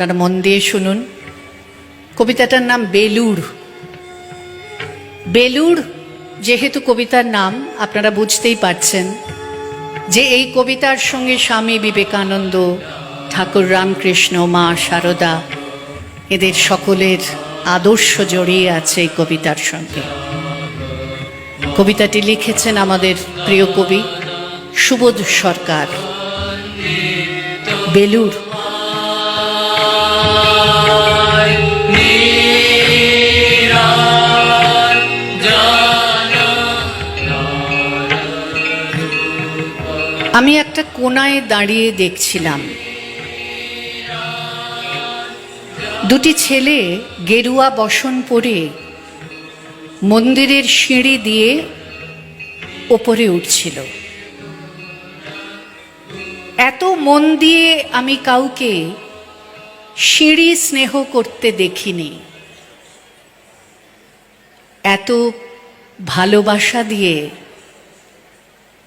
আপনারা মন দিয়ে শুনুন। কবিতাটার নাম বেলুড়। বেলুড় যেহেতু কবিতার নাম, আপনারা বুঝতেই পারছেন যে এই কবিতার সঙ্গে স্বামী বিবেকানন্দ, ঠাকুর রামকৃষ্ণ, মা শারদা, এদের সকলের আদর্শ জড়িয়ে আছে এই কবিতার সঙ্গে। কবিতাটি লিখেছেন আমাদের প্রিয় কবি সুবোধ সরকার। বেলুড়। আমি একটা কোনায় দাঁড়িয়ে দেখছিলাম, দুটি ছেলে গেরুয়া বসন পরে মন্দিরের সিঁড়ি দিয়ে ওপরে উঠছিল। এত মন দিয়ে আমি কাউকে সিঁড়ি স্নেহ করতে দেখিনি, এত ভালোবাসা দিয়ে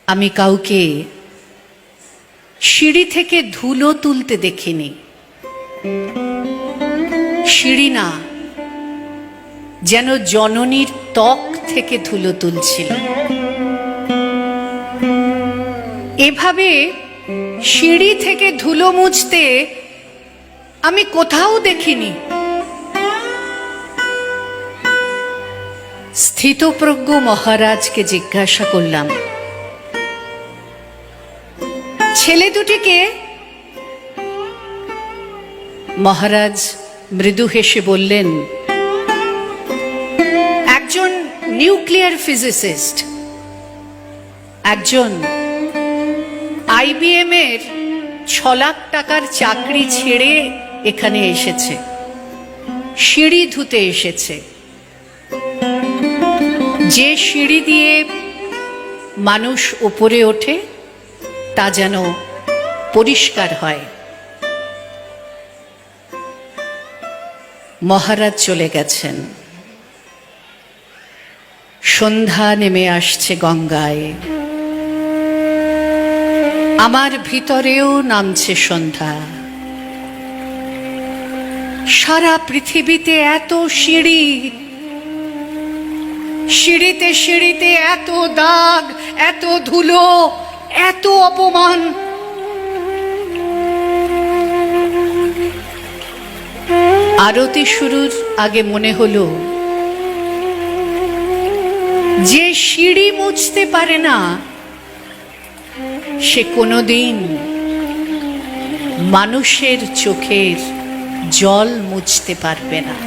আমি কাউকে সিঁড়ি থেকে ধুলো তুলতে দেখিনি। সিঁড়ি না, যেন জননীর ত্বক থেকে ধুলো তুলছিল। এভাবে সিঁড়ি থেকে ধুলো মুছতে আমি কোথাও দেখিনি। স্থিতপ্রজ্ঞ মহারাজকে জিজ্ঞাসা করলাম, ছেলে দুটিকে? মহারাজ মৃদু হেসে বললেন, একজন নিউক্লিয়ার ফিজিসিস্ট, একজন IBM এর 6 লাখ টাকার চাকরি ছেড়ে এখানে এসেছে, সিঁড়ি ধুতে এসেছে। যে সিঁড়ি দিয়ে মানুষ উপরে ওঠে তা যেন পরিষ্কার হয়। মহারাজ চলে গেছেন। সন্ধ্যা নেমে আসছে গঙ্গায়, আমার ভিতরেও নামছে সন্ধ্যা। সারা পৃথিবীতে এত সিঁড়ি, সিঁড়িতে সিঁড়িতে এত দাগ, এত ধুলো, এত অপমান। আরতি শুরুর আগে মনে হলো, যে সিঁড়ি মুছতে পারে না সে কোনোদিন মানুষের চোখের জল মুছতে পারবে না।